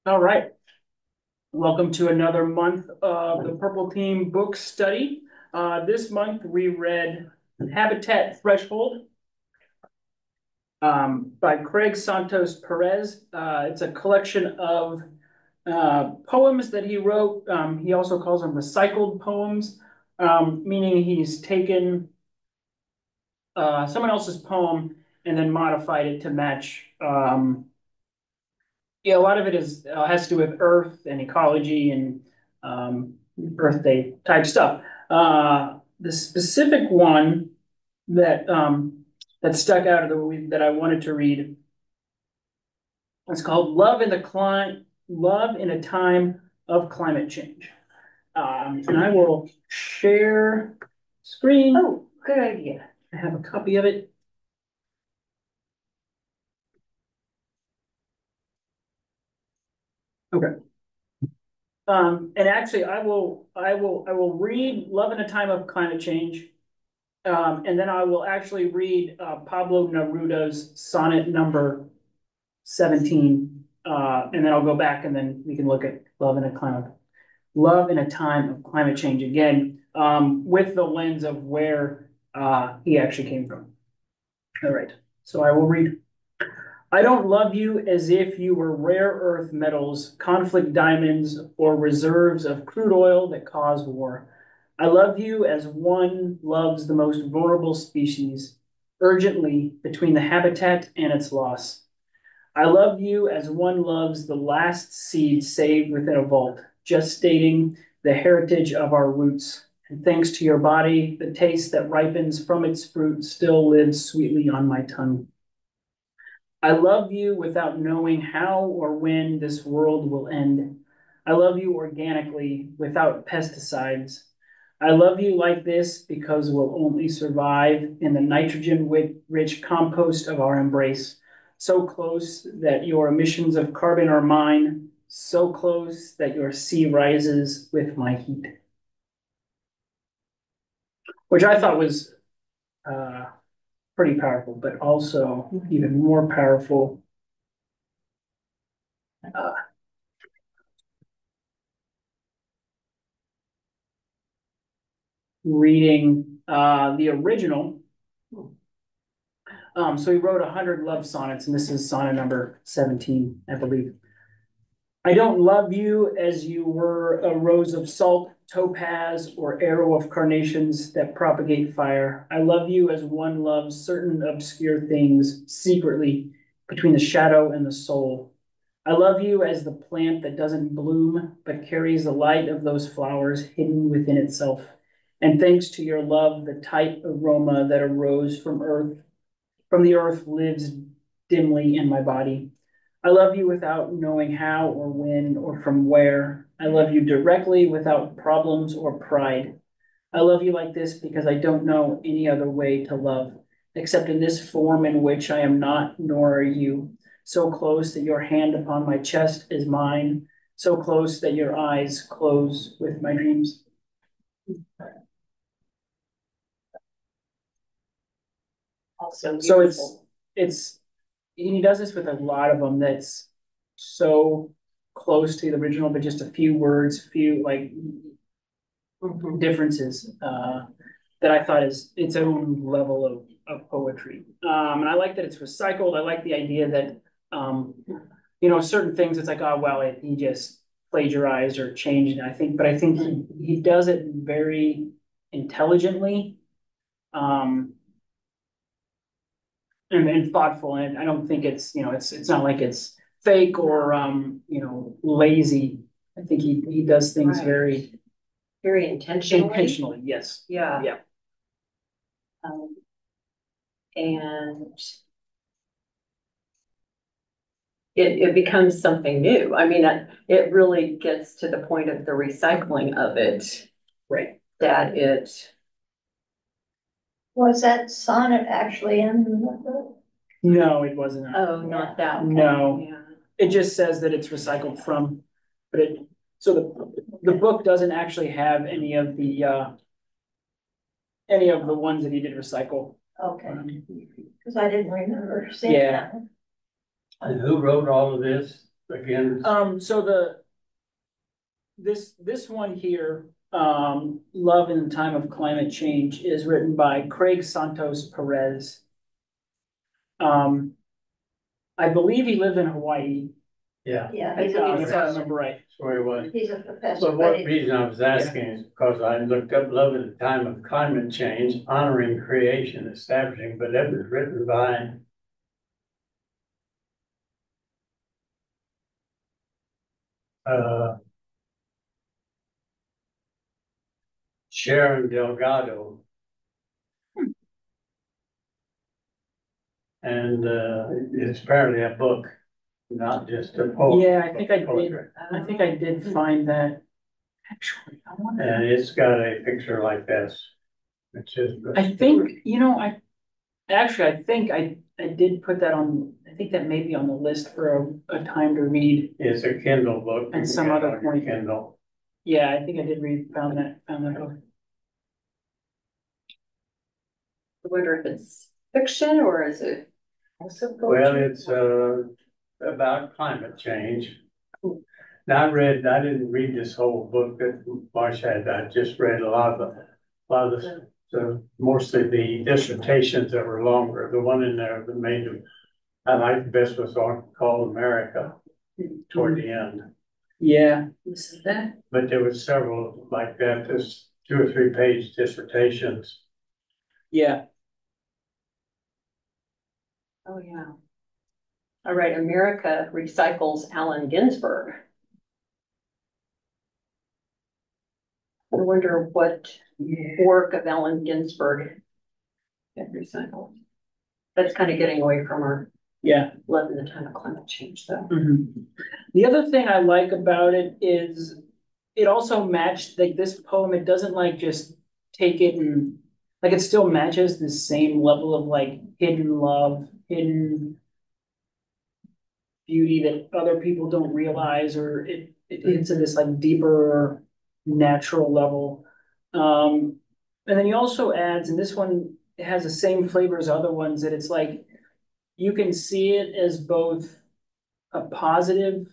All right. Welcome to another month of the Purple Team book study. This month we read Habitat Threshold by Craig Santos Perez. It's a collection of poems that he wrote. He also calls them recycled poems, meaning he's taken someone else's poem and then modified it to match yeah, a lot of it is has to do with Earth and ecology and Earth Day type stuff. The specific one that that stuck out of the that I wanted to read is called Love in a Time of Climate Change." And I will share screen. Oh, good idea. I have a copy of it. Okay. And actually, I will read "Love in a Time of Climate Change." And then I will actually read Pablo Neruda's sonnet number 17. And then I'll go back and then we can look at Love in a Time of Climate Change again, with the lens of where he actually came from. All right. So I will read. "I don't love you as if you were rare earth metals, conflict diamonds, or reserves of crude oil that cause war. I love you as one loves the most vulnerable species, urgently between the habitat and its loss. I love you as one loves the last seed saved within a vault, just stating the heritage of our roots. And thanks to your body, the taste that ripens from its fruit still lives sweetly on my tongue. I love you without knowing how or when this world will end. I love you organically without pesticides. I love you like this because we'll only survive in the nitrogen rich compost of our embrace, so close that your emissions of carbon are mine, so close that your sea rises with my heat." Which I thought was uh, pretty powerful, but also even more powerful. Uh, Reading the original. So he wrote 100 love sonnets, and this is sonnet number 17, I believe. "I don't love you as you were a rose of salt, topaz, or arrow of carnations that propagate fire. I love you as one loves certain obscure things secretly between the shadow and the soul. I love you as the plant that doesn't bloom but carries the light of those flowers hidden within itself. And thanks to your love, the tight aroma that arose from the earth lives dimly in my body. I love you without knowing how or when or from where. I love you directly without problems or pride. I love you like this because I don't know any other way to love, except in this form in which I am not, nor are you. So close that your hand upon my chest is mine, so close that your eyes close with my dreams." Also So beautiful. it's he does this with a lot of them that's so close to the original, but just a few words, few like differences that I thought is its own level of poetry. And I like that it's recycled. I like the idea that certain things it's like, oh well, he just plagiarized or changed it. I think he does it very intelligently. Um, and thoughtful. And I don't think it's not like it's fake or lazy. I think he does things Right. very Very intentionally. Yes. Yeah. Yeah. Um, and it becomes something new. I mean, it really gets to the point of the recycling of it, Right. that it, Was that sonnet actually in the book? No, it wasn't. oh, not that one. No. Yeah. It just says that it's recycled from, but it so the book doesn't actually have any of the ones that he did recycle. Okay, because I didn't remember seeing Yeah. that one. And who wrote all of this? again? So this one here, Love in the Time of Climate Change, is written by Craig Santos Perez. I believe he lived in Hawaii. Yeah, Yeah, If I remember right. that's where he was. he's a professor, But but what reason I was asking is because I looked up Love in the Time of Climate Change, Honoring Creation, Establishing, but that was written by uh, Sharon Delgado. And it's apparently a book, not just a poem. Yeah, I think I did. Poetry. I think I did find that. Actually, I wonder. And it's got a picture like this, which is. I think, I think I did put that on, I think that may be on the list for a time to read. It's a Kindle book. At some other point. Kindle. Yeah, I think I did found that book. I wonder if it's fiction or is it also poetry? Well, it's about climate change. Now I didn't read this whole book that Marsh had. I just read a lot of mostly the dissertations that were longer. The one in there that made them, I liked the best was called America toward the end. Yeah. Listen to that. But there was several like that. There's 2 or 3 page dissertations. Yeah. Oh, yeah. All right, America recycles Allen Ginsberg. I wonder what work of Allen Ginsberg get recycled. That's kind of getting away from our Yeah. Love in the Time of Climate Change, though. Mm-hmm. The other thing I like about it is it also matched, like this poem, it doesn't like just take it and like it still matches the same level of like hidden love, hidden beauty that other people don't realize, or it hits at this like deeper natural level. And then he also adds, and this one has the same flavor as other ones, that it's like you can see it as both a positive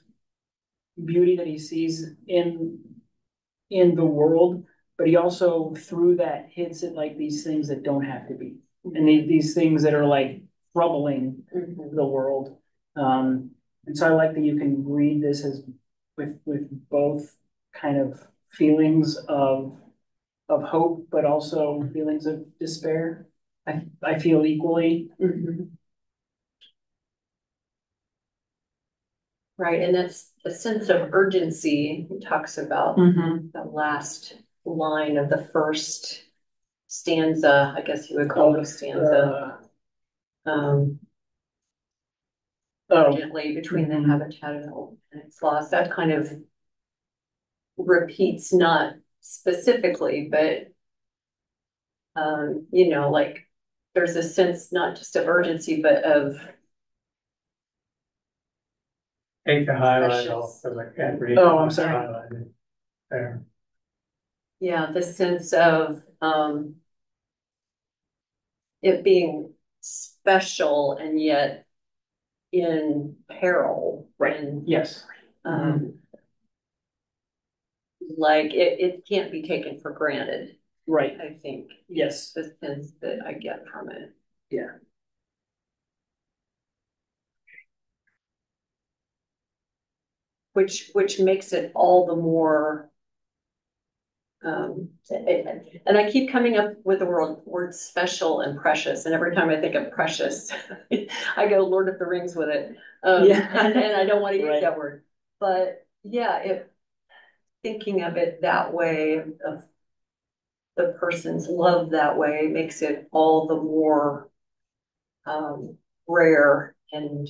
beauty that he sees in the world, but he also through that hits at like these things that don't have to be, and these things that are like troubling the world. And so I like that you can read this as with both kind of feelings of hope, but also feelings of despair. I feel equally. Right, and that's a sense of urgency. He talks about the last line of the first stanza, I guess you would call it a stanza. Gently between the habitat and its loss. That kind of repeats, not specifically, but like there's a sense not just of urgency, but of Take the highlight off because I can't read. Oh, I'm sorry. Highlighted there. Yeah, the sense of it being special and yet in peril. Right. And yes. Like it can't be taken for granted. Right. I think. Yes. The sense that I get from it. Yeah. Which makes it all the more and I keep coming up with the word special and precious, and every time I think of precious I go Lord of the Rings with it. And I don't want to use that word, but yeah, thinking of it that way, of the person's love that way, makes it all the more rare and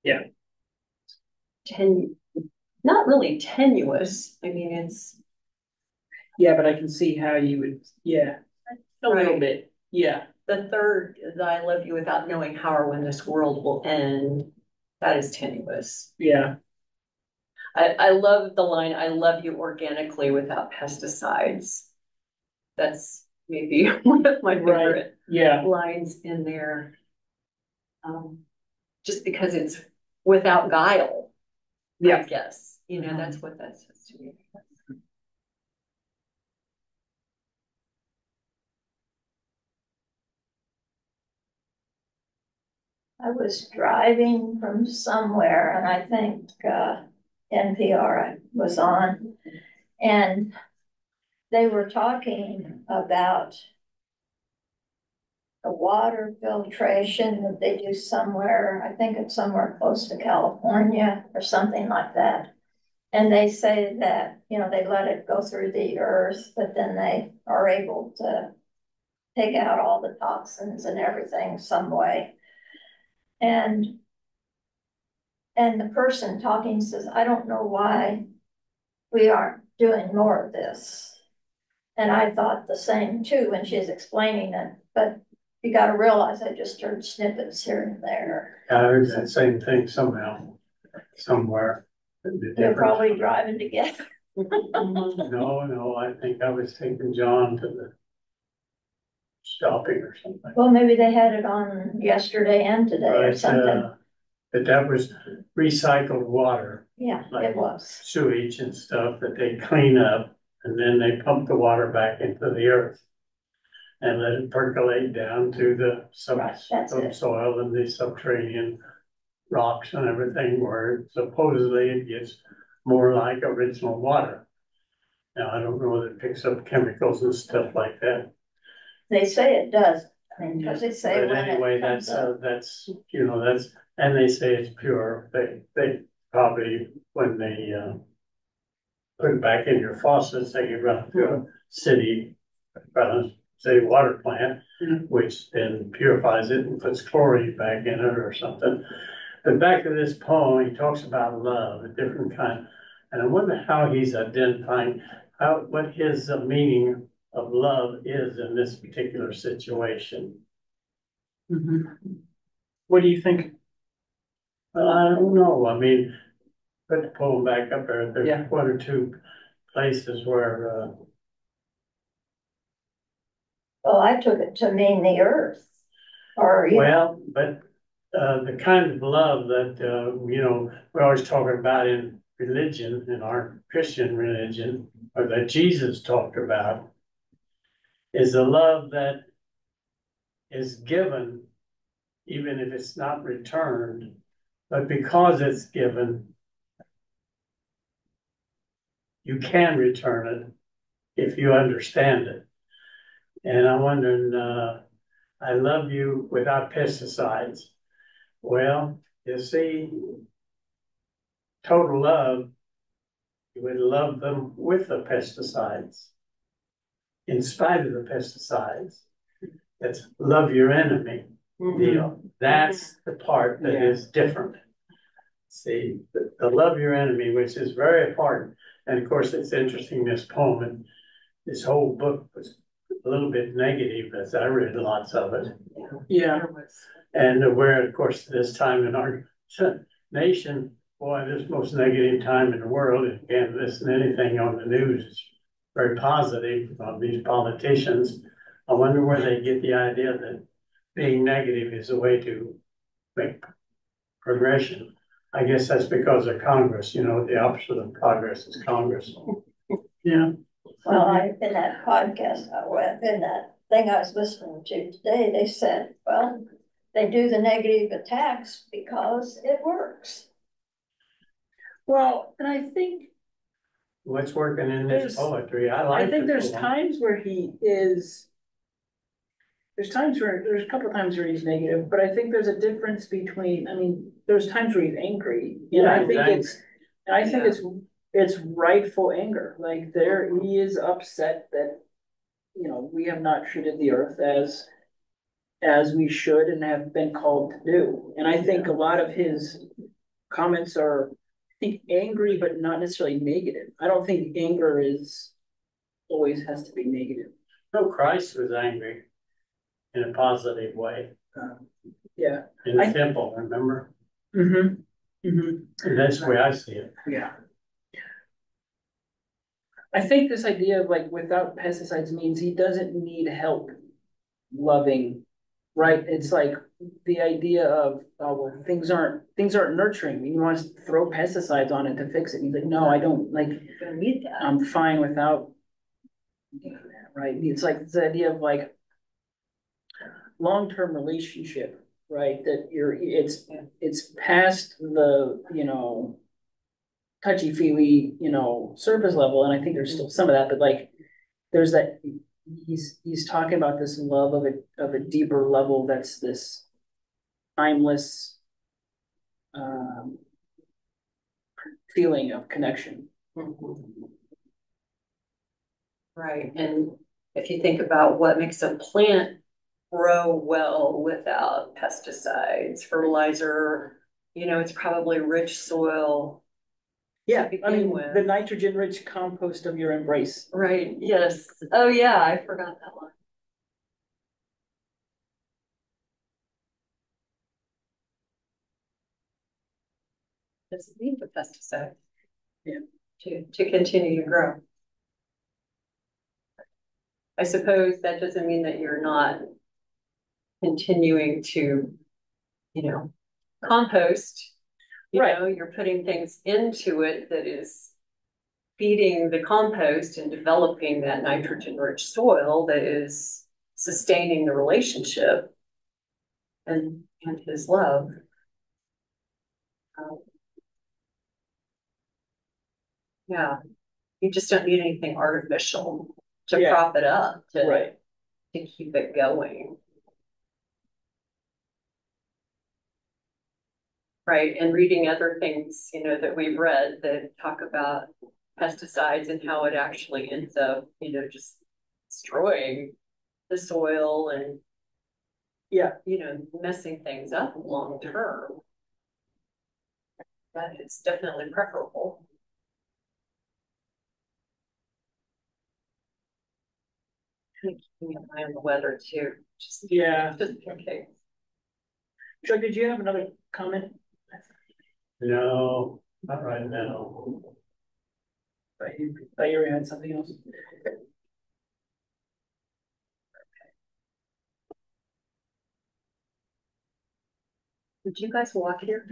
yeah, not really tenuous. I mean, it's but I can see how you would, a little bit, The third, the I love you without knowing how or when this world will end, that is tenuous. Yeah. I love the line, I love you organically without pesticides. That's maybe one of my favorite Yeah. lines in there. Just because it's without guile, I guess, you know, that's what that says to me. I was driving from somewhere and I think NPR was on, and they were talking about the water filtration that they do somewhere. I think it's somewhere close to California or something like that. And they say that, you know, they let it go through the earth, but then they are able to take out all the toxins and everything some way. And the person talking says, I don't know why we aren't doing more of this. And I thought the same too when she's explaining it, but you got to realize I just heard snippets here and there. I heard that same thing somehow, somewhere. They're probably driving together. No, I think I was taking John to the shopping or something. Well, maybe they had it on yesterday and today or something. But that was recycled water. Yeah, like it was. Sewage and stuff that they clean up, and then they pump the water back into the earth and let it percolate down to the subsoil and the subterranean rocks and everything, where supposedly it gets more like original water. Now, I don't know whether it picks up chemicals and stuff like that. They say it does. I mean, because they say but anyway, that's you know, that's, and they say it's pure. They probably, when they put it back in your faucets, they can run it through a city water plant, which then purifies it and puts chlorine back in it or something. But back to this poem, he talks about love, a different kind. And I wonder how he's identifying what his meaning of love is in this particular situation. What do you think? Well, I don't know. I mean, put the poem back up there. There's one or two places where. Well, I took it to mean the earth, or well, but the kind of love that you know, we're always talking about in religion, in our Christian religion, or that Jesus talked about, is a love that is given, even if it's not returned, but because it's given, you can return it if you understand it. And I'm wondering, I love you without pesticides. Well, you see, total love, you would love them with the pesticides, in spite of the pesticides. That's love your enemy deal. That's the part that is different. See, the love your enemy, which is very important. And of course, it's interesting, this poem, and this whole book was a little bit negative as I read lots of it. Yeah. And where, of course, this time in our nation, boy, this most negative time in the world, and you can't listen to anything on the news. It's very positive on these politicians. I wonder where they get the idea that being negative is a way to make progression. I guess that's because of Congress, you know, the opposite of progress is Congress. Yeah. Well, in that podcast, in that thing I was listening to today, they said, well, they do the negative attacks because it works. Well, and I think what's working in this poetry, I think there's times where there's a couple of times where he's negative, but I think there's a difference between, I mean, there's times where he's angry. And I think it's rightful anger. Like he is upset that, you know, we have not treated the earth as we should and have been called to do. And I think a lot of his comments are, I think, angry, but not necessarily negative. I don't think anger always has to be negative. No, Christ was angry in a positive way. Yeah. In the temple, remember? And that's the way I see it. Yeah. I think this idea of like without pesticides means he doesn't need help loving, right? It's like the idea of, oh, well, things aren't nurturing. He wants to throw pesticides on it to fix it. He's like, no, I don't like, Don't need that. I'm fine without doing that, right? It's like this idea of like long-term relationship, right? That it's past the, touchy-feely, surface level, and I think there's still some of that, but like there's that he's talking about this love of a deeper level that's this timeless feeling of connection. Right, and if you think about what makes a plant grow well without pesticides, fertilizer, it's probably rich soil. Yeah, To I mean, begin with. the nitrogen-rich compost of your embrace. Right, yes. Oh, yeah, I forgot that one. Doesn't need the pesticide. Yeah. To continue to grow. I suppose that doesn't mean that you're not continuing to, compost. You're putting things into it that is feeding the compost and developing that nitrogen-rich soil that is sustaining the relationship and his love. Yeah, you just don't need anything artificial to prop it up to keep it going. Right, and reading other things, that we've read that talk about pesticides and how it actually ends up, just destroying the soil and, messing things up long term. But it's definitely preferable. Keeping an eye on the weather too. Just in case. Chuck, did you have another comment? No, not right now. Thought you had something else. Did you guys walk here?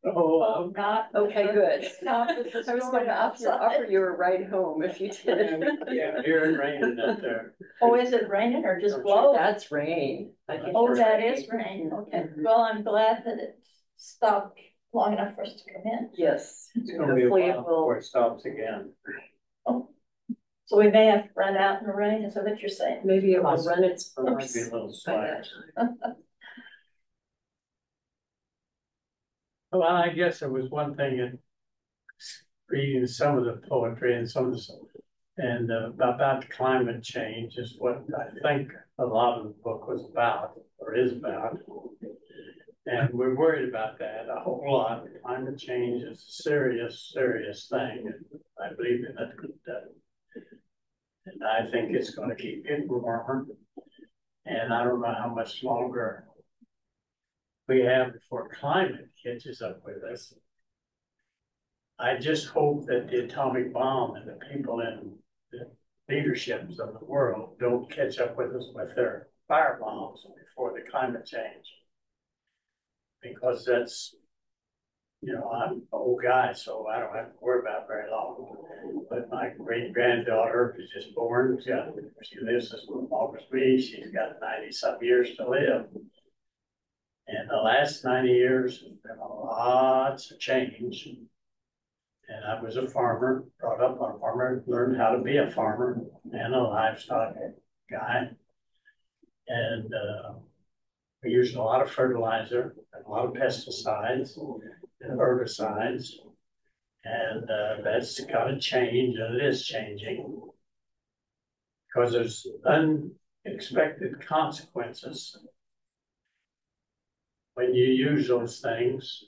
Oh, not. Okay, good. No, I was going to offer you a ride home if you did. Yeah, here it's raining up there. Oh, is it raining or just blowing? That's rain. Oh, that is rain. Okay. Well, I'm glad that it stopped long enough for us to come in. Yes. It's gonna be a while before it stops again. Oh. So we may have to run out in the rain, is that what you're saying? Maybe it will run its It might course be a little by slack. that time. Well, I guess it was one thing in reading some of the poetry and some of the and about climate change is what I think a lot of the book was about or is about. And we're worried about that a whole lot. Climate change is a serious, serious thing. And I believe in it. And I think it's going to keep getting warmer. And I don't know how much longer we have before climate catches up with us. I just hope that the atomic bomb and the people in the leaderships of the world don't catch up with us with their fire bombs before the climate change. Because that's, I'm an old guy, so I don't have to worry about it very long. But my great granddaughter is just born. She lives this August week. She's got 90-some years to live. And the last 90 years has been lots of change. And I was a farmer, brought up on a farmer, learned how to be a farmer and a livestock guy. And we used a lot of fertilizer, and a lot of pesticides and herbicides. And that's got to change, and it is changing. Because there's unexpected consequences when you use those things.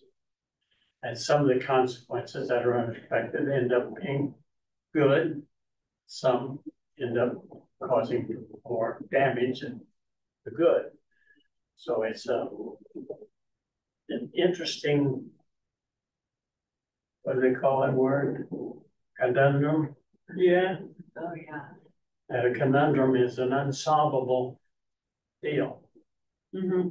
And some of the consequences that are unexpected end up being good. Some end up causing more damage than the good. So it's an interesting, what do they call that word? Conundrum? Yeah. Oh, yeah. That a conundrum is an unsolvable deal. Mm-hmm.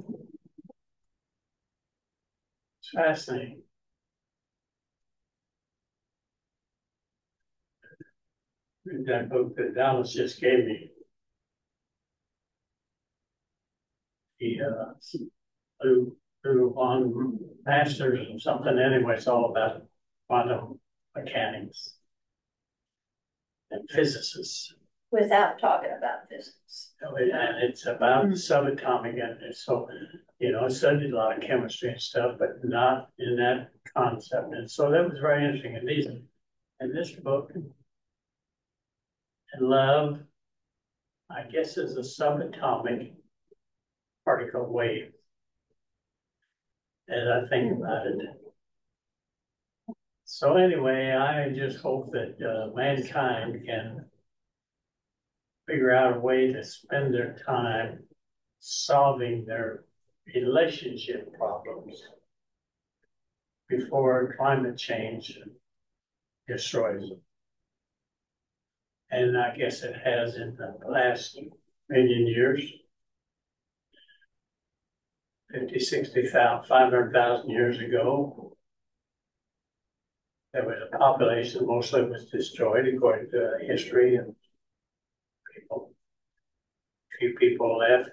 It's fascinating. That book that Dallas just gave me, he through on masters or something. Anyway, it's all about quantum mechanics and physicists. Without talking about physics. And it's about subatomic energy. So, I studied a lot of chemistry and stuff, but not in that concept. And so that was very interesting. And this book, love, I guess, is a subatomic particle wave, as I think about it. So anyway, I just hope that mankind can figure out a way to spend their time solving their relationship problems before climate change destroys them. And I guess it has in the last million years, 50, 60,000, 500,000 years ago. There was a population, mostly was destroyed according to history, and few people left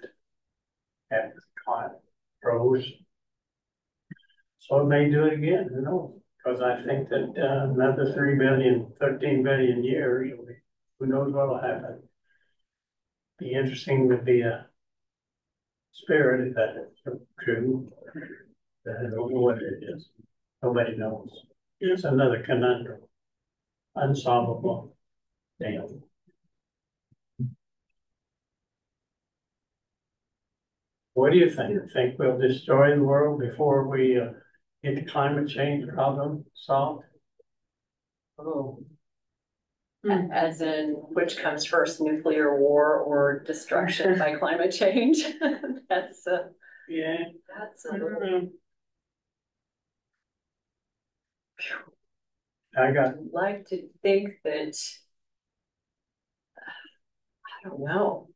after the climate froze. So it may do it again, who knows? Because I think that another 3 billion, 13 billion years, who knows what will happen. Be interesting to be a spirit if that is true. I don't know what it is. Nobody knows. It's another conundrum. Unsolvable. Damn. What do you think? Think we'll destroy the world before we get the climate change problem solved? Oh. As in, which comes first, nuclear war or destruction by climate change? That's yeah. That's a little. I'd like to think that I don't know.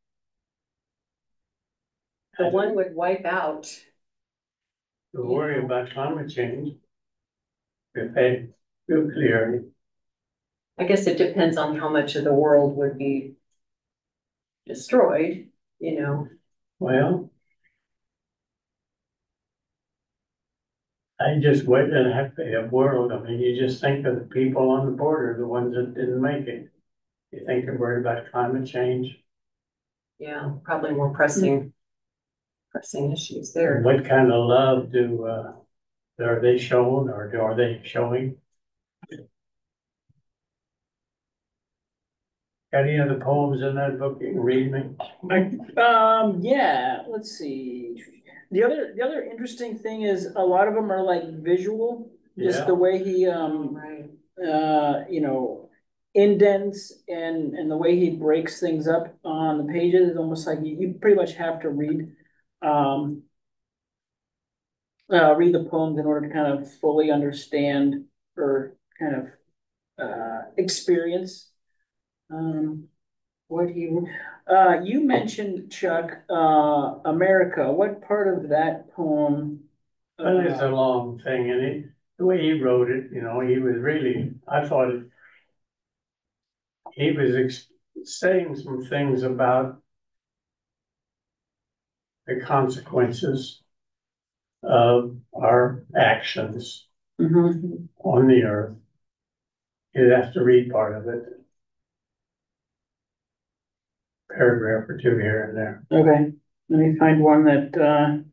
The one would wipe out. To worry about climate change. If they nuclear. I guess it depends on how much of the world would be destroyed, Well, I just wait and have a world. I mean, you just think of the people on the border, the ones that didn't make it. You think they're worried about climate change. Yeah, probably more pressing issues there. What kind of love are they shown, or are they showing? Any other poems in that book you can read me? Yeah, let's see. The other interesting thing is a lot of them are like visual, just the way he Right. indents and the way he breaks things up on the pages is almost like you pretty much have to read the poems in order to kind of fully understand or kind of experience what you mentioned, Chuck, America. What part of that poem? Well, it's a long thing, and the way he wrote it, he was really, I thought he was saying some things about the consequences of our actions on the earth. You'd have to read part of it. Paragraph or two here and there. Okay. Let me find one that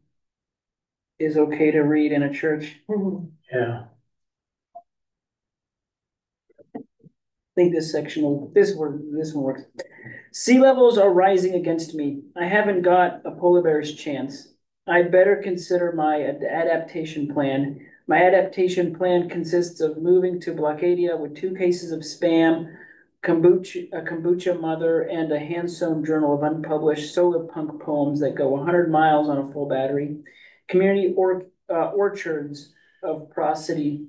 is okay to read in a church. Yeah. I think this one works. Sea levels are rising against me. I haven't got a polar bear's chance. I'd better consider my adaptation plan. My adaptation plan consists of moving to Blockadia with 2 cases of Spam, a kombucha mother, and a hand-sewn journal of unpublished solar punk poems that go 100 miles on a full battery, community orchards of prosody,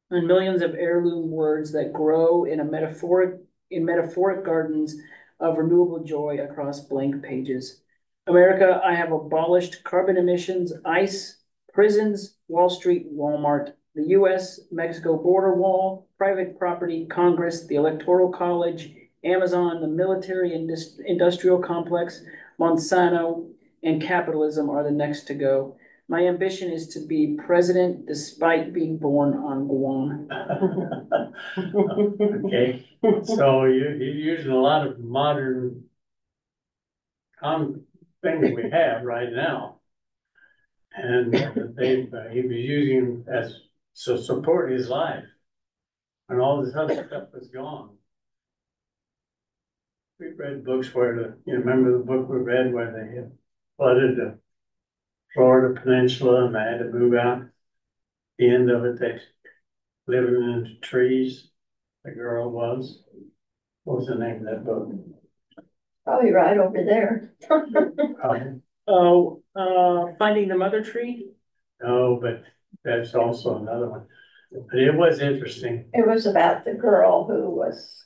and millions of heirloom words that grow in a metaphoric in metaphoric gardens of renewable joy across blank pages. America, I have abolished carbon emissions, ICE, prisons, Wall Street, Walmart, the US-Mexico border wall, private property, Congress, the Electoral College, Amazon, the military industrial complex, Monsanto, and capitalism are the next to go. My ambition is to be president despite being born on Guam. Okay, so you're using a lot of modern things we have right now. And he was using as to support his life. And all this other stuff was gone. We read books where you remember the book we read where they had flooded the Florida Peninsula and they had to move out. The end of it, they living in the trees. The girl was. What was the name of that book? Probably right over there. Finding the Mother Tree? No, but that's also another one. But it was interesting. It was about the girl who was,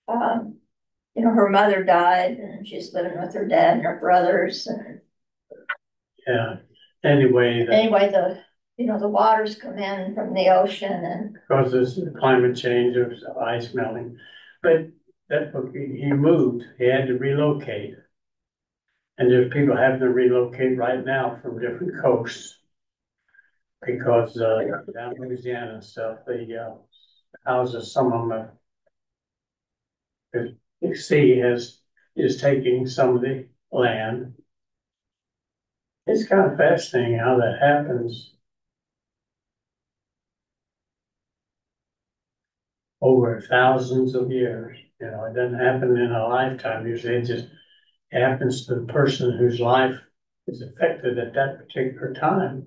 her mother died and she's living with her dad and her brothers. And yeah. Anyway, the waters come in from the ocean and causes climate change, there's ice melting. But that book, he moved, he had to relocate. And there's people having to relocate right now from different coasts. Because down in Louisiana and stuff, the houses, some of them, the sea is taking some of the land. It's kind of fascinating how that happens over thousands of years. It doesn't happen in a lifetime. Usually it just happens to the person whose life is affected at that particular time.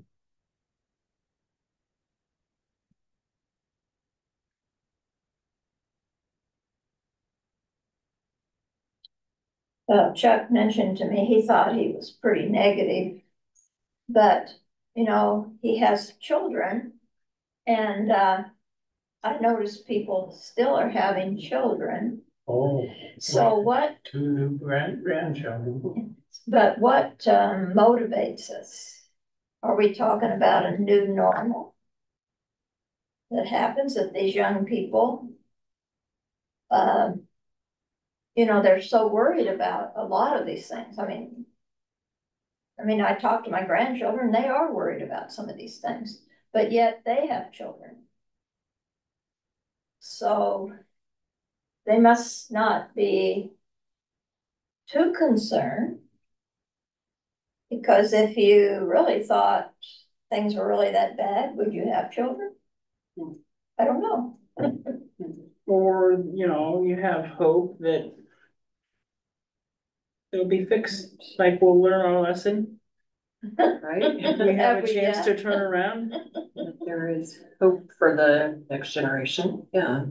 Chuck mentioned to me, he thought he was pretty negative, but, he has children and I noticed people still are having children. Oh. So what? 2 new grandchildren. But what motivates us? Are we talking about a new normal that happens that these young people, they're so worried about a lot of these things. I mean, I talk to my grandchildren, they are worried about some of these things, but yet they have children. So they must not be too concerned, because if you really thought things were really that bad, would you have children? I don't know. Or, you have hope that it'll be fixed, like we'll learn our lesson. Right? We have a chance to turn around. There is hope for the next generation. Yeah.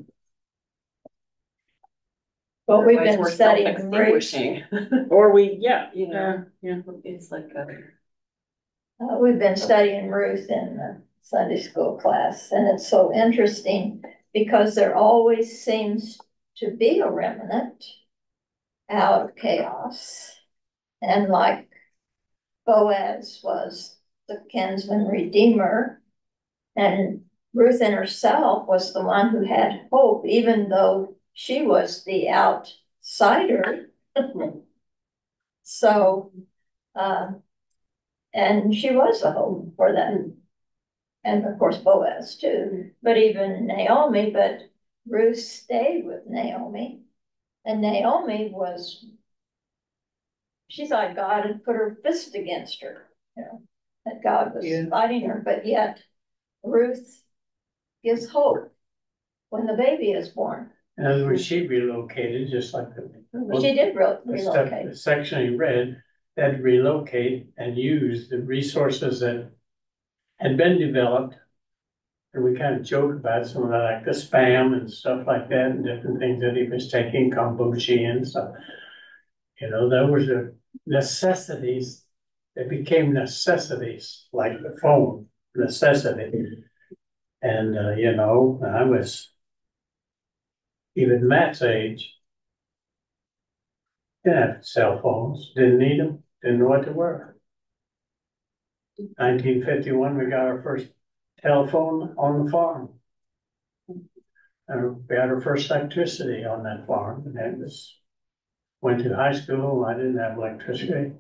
Well, we've been studying race. Or yeah. It's like we've been studying Ruth in the Sunday school class, and it's so interesting because there always seems to be a remnant out of chaos. And like Boaz was the kinsman redeemer, and Ruth in herself was the one who had hope, even though she was the outsider. So, and she was a hope for them. And of course, Boaz too, but even Naomi, but Ruth stayed with Naomi. And Naomi she thought God had put her fist against her, that God was fighting her, but yet Ruth gives hope when the baby is born. In other words, she relocated just like she did relocate. The section you read, had to relocate and use the resources that had been developed. And we kind of joke about some of that, like the spam and stuff like that, and different things that he was taking, kombucha and stuff. Those were necessities. They became necessities, like the phone, necessity. And, I was even Matt's age, Didn't have cell phones, didn't need them, didn't know what they were. 1951, we got our first telephone on the farm. And we had our first electricity on that farm, and it was, went to high school, I didn't have electricity.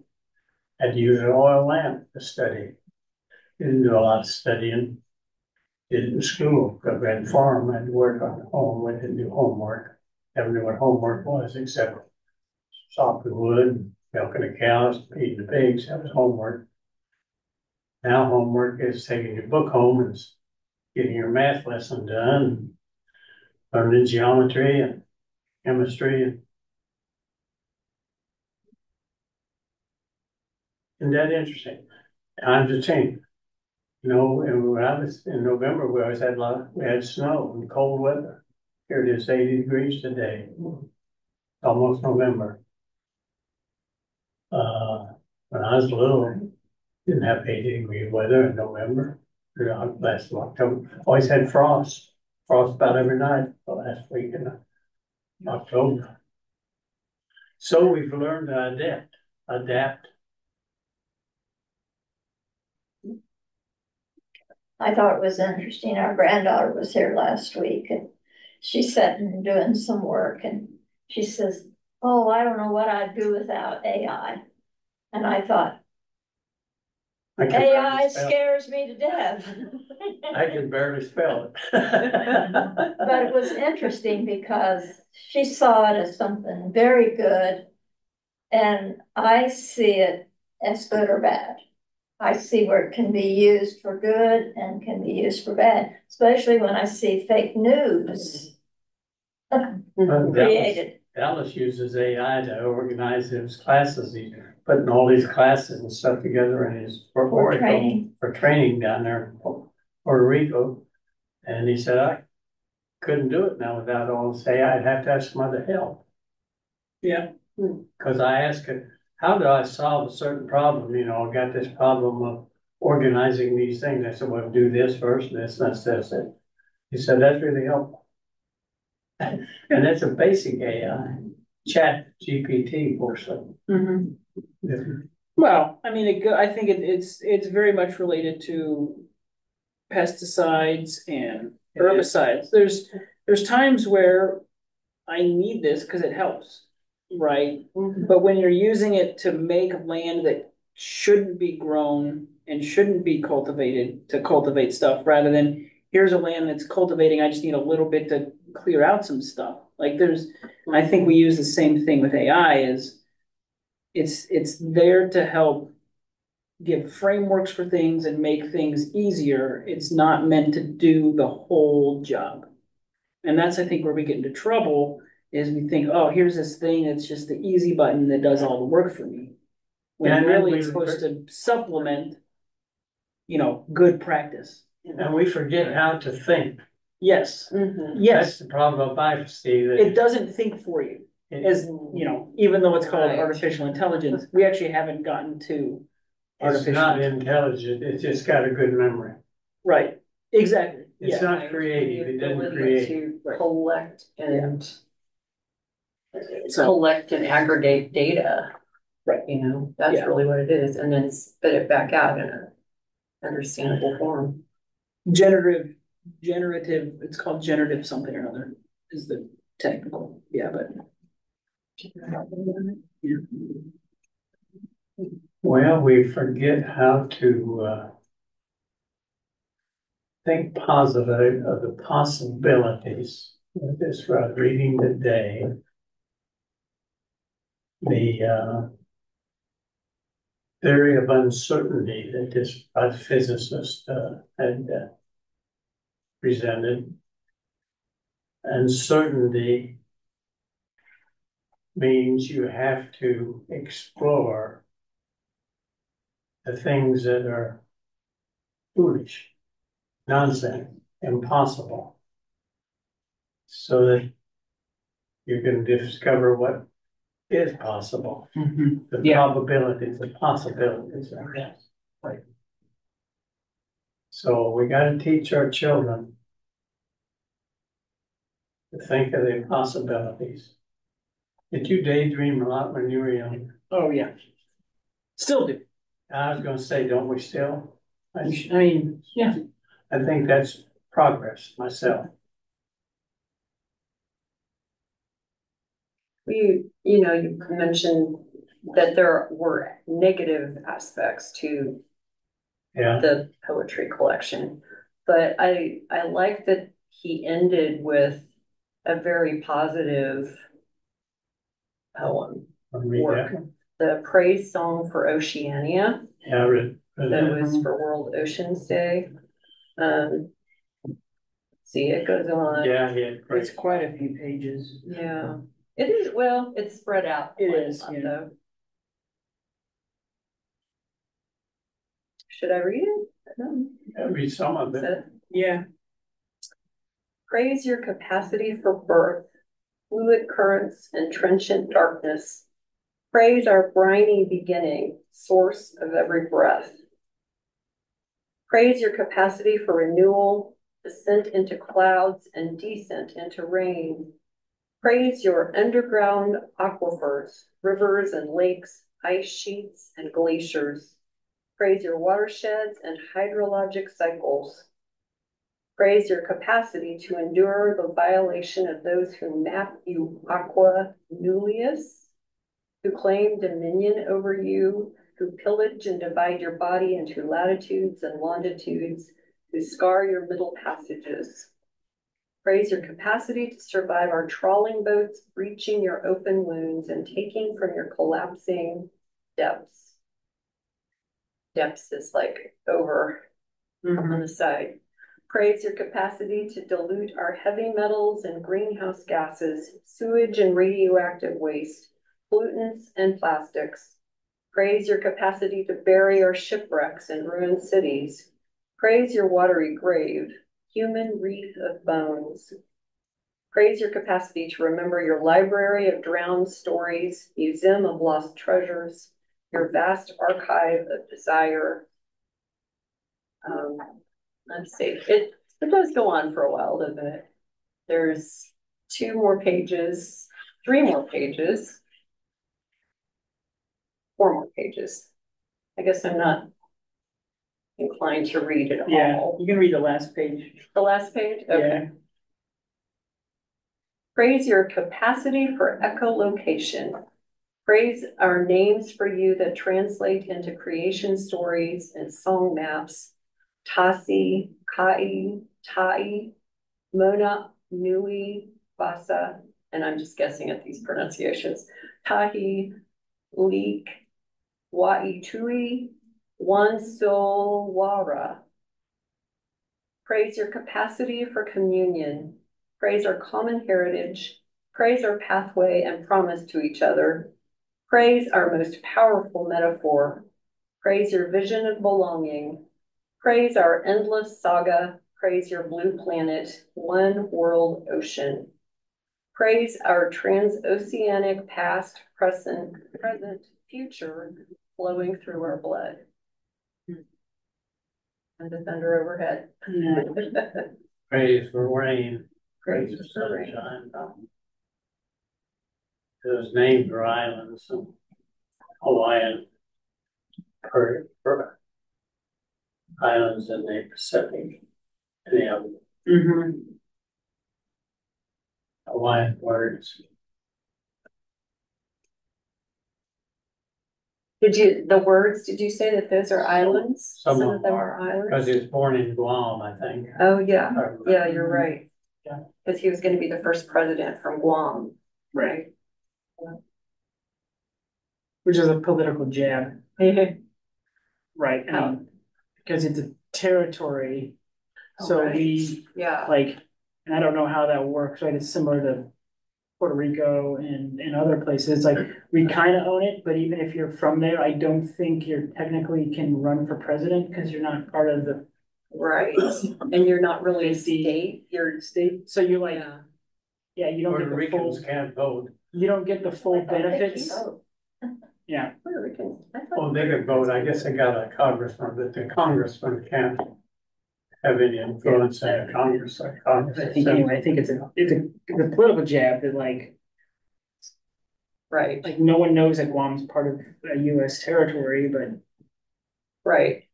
Had to use an oil lamp to study. Didn't do a lot of studying. Did it in school, because we had a farm, I had to work on home, we didn't do homework. Never knew what homework was, except chopping wood, milking the cows, feeding the pigs, that was homework. Now homework is taking your book home and getting your math lesson done, learning geometry and chemistry. Isn't that interesting? Times have changed. You know, and when I was in November, we always had we had snow and cold weather. Here it is 80 degrees today, almost November. When I was little, didn't have 80-degree weather in November. Last October, always had frost about every night the last week in October. So we've learned to adapt. I thought it was interesting. Our granddaughter was here last week and she's sitting doing some work and she says, "Oh, I don't know what I'd do without AI." And I thought, AI scares me to death. I can barely spell it. But it was interesting because she saw it as something very good. And I see it as good or bad. I see where it can be used for good and can be used for bad, especially when I see fake news created. Dallas uses AI to organize his classes. He's putting all these classes and stuff together in his For training down there in Puerto Rico. And he said, I couldn't do it now without all this AI. I'd have to have some other help. Yeah. Because I asked him, how do I solve a certain problem? You know, I got this problem of organizing these things. I said, well, do this first, and this, it. He said, that's really helpful. And that's a basic AI, chat GPT, mostly. Well, I mean, I think it's very much related to pesticides and herbicides. There's times where I need this because it helps, right? But when you're using it to make land that shouldn't be grown and shouldn't be cultivated to cultivate stuff, rather than here's a land that's cultivating, I just need a little bit to clear out some stuff. Like I think we use the same thing with AI. Is it's there to help give frameworks for things and make things easier. It's not meant to do the whole job. And that's, I think, where we get into trouble is we think, oh, here's this thing that's just the easy button that does all the work for me. When really it's supposed to supplement, good practice. And we forget how to think. Yes. Yes. That's the problem I see. It doesn't think for you. As even though it's called artificial intelligence, we actually haven't gotten to It's not intelligent, it's just got a good memory. Right, exactly. It's not creative, it doesn't create. To collect and collect and aggregate data. Right. That's really what it is, and then spit it back out in an understandable form. Generative, it's called generative something or other is the technical, but. Well, we forget how to think positive of the possibilities. This was reading today. The theory of uncertainty that this physicist had presented. Uncertainty means you have to explore the things that are foolish, nonsense, impossible, so that you can discover what is possible, the probabilities, the possibilities of that. Right. So we got to teach our children to think of the possibilities. Did you daydream a lot when you were young? Oh, yeah. Still do. I was gonna say, don't we still? I mean, yeah. I think that's progress myself. You mentioned that there were negative aspects to the poetry collection, but I like that he ended with a very positive poem work. The praise song for Oceania. Yeah, I read that was for World Oceans Day. See, it goes on. Yeah, it's quite a few pages. Yeah, it is. Well, it's spread out. It is. Yeah. Though. Should I read it? Read some of it. Yeah. Praise your capacity for birth, fluid currents and trenchant darkness. Praise our briny beginning, source of every breath. Praise your capacity for renewal, ascent into clouds and descent into rain. Praise your underground aquifers, rivers and lakes, ice sheets and glaciers. Praise your watersheds and hydrologic cycles. Praise your capacity to endure the violation of those who map you aqua nullius, who claim dominion over you, who pillage and divide your body into latitudes and longitudes, who scar your middle passages. Praise your capacity to survive our trawling boats, breaching your open wounds and taking from your collapsing depths. Depths is like over on the side. Praise your capacity to dilute our heavy metals and greenhouse gases, sewage and radioactive waste, pollutants and plastics. Praise your capacity to bury our shipwrecks and ruined cities. Praise your watery grave, human wreath of bones. Praise your capacity to remember your library of drowned stories, museum of lost treasures, your vast archive of desire. Let's see, it does go on for a while, doesn't it? There's 2 more pages, 3 more pages, 4 more pages. I guess I'm not inclined to read it all. You can read the last page. The last page? Okay. Yeah. Praise your capacity for echolocation. Praise our names for you that translate into creation stories and song maps. Tasi, Kai, Tai, Mona, Nui, Basa, and I'm just guessing at these pronunciations. Tahi, Leek, Waitui, Wansolwara. Praise your capacity for communion. Praise our common heritage. Praise our pathway and promise to each other. Praise our most powerful metaphor. Praise your vision of belonging. Praise our endless saga. Praise your blue planet, one world ocean. Praise our transoceanic past, present, future flowing through our blood. And the thunder overhead. Praise for rain. Praise for rain. Those names are islands, Hawaiian, islands in the Pacific. Any of them. Hawaiian words. Did you say that those are islands? Some of them are islands? Because he was born in Guam, I think. Oh, yeah. Yeah, you're right. Yeah. Because he was going to be the first president from Guam. Right. Yeah. Which is a political jab. Right. Because it's a territory. So we, like, and I don't know how that works, right? It's similar to Puerto Rico and other places. Like, we kind of own it, but even if you're from there, I don't think you technically can run for president because you're not part of the. Right. And you're not really a state. You're state. So you're like, you don't Puerto get the Ricans full. Can't vote. You don't get the full benefits. Yeah. Puerto Ricans. Oh, they could vote. I guess they got a congressman, but the congressman can't have any influence in a Congress. I think anyway, I think it's a political jab that, like, Right. Like, no one knows that Guam's part of a US territory, but. Right.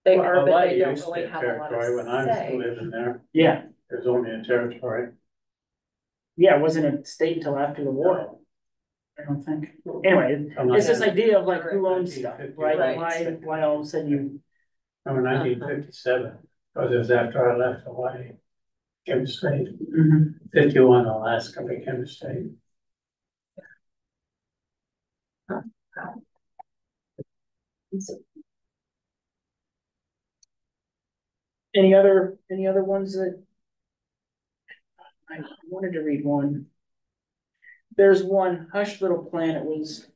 They Well, are, but Hawaii they don't used to be really a have a lot territory when I of was say. living there. Yeah, It was only a territory. yeah, it wasn't a state until after the war, I don't think. Anyway, it's this idea of like who owns stuff, right? Right. Why all of a sudden you, Oh, 1957, because it was after I left Hawaii, became a state. 51, Alaska became a state. any other ones that I wanted to read one. There's one, Hush Little Planet was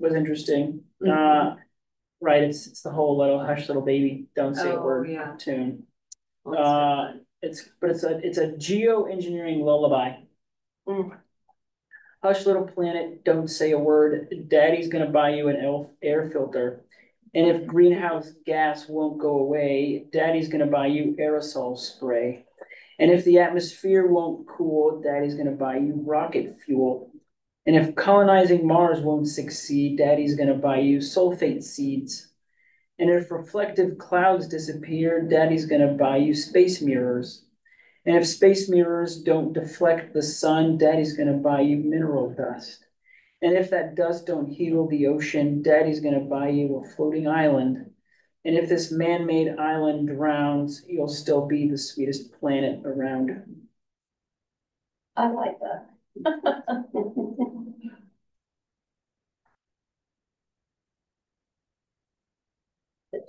interesting. Right, it's the whole little Hush Little Baby, Don't Say a Word tune. It's a geoengineering lullaby. Hush Little Planet, don't say a word. Daddy's gonna buy you an air filter. And if greenhouse gas won't go away, Daddy's gonna buy you aerosol spray. And if the atmosphere won't cool, Daddy's gonna buy you rocket fuel. And if colonizing Mars won't succeed, Daddy's gonna buy you sulfate seeds. And if reflective clouds disappear, Daddy's gonna buy you space mirrors. And if space mirrors don't deflect the sun, Daddy's gonna buy you mineral dust. And if that dust don't heal the ocean, Daddy's gonna buy you a floating island. And if this man-made island drowns, you'll still be the sweetest planet around. I like that.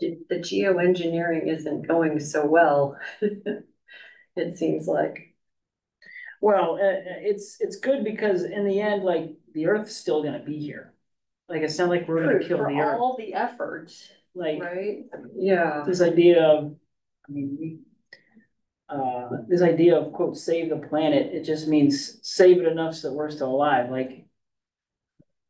The geoengineering isn't going so well. It seems like. Well, it's good because in the end, like, the Earth's still gonna be here. Like, it's not like we're gonna kill the Earth. For all the effort, like, right? Yeah. This idea of, I mean, this idea of quote save the planet, it just means save it enough so that we're still alive. Like,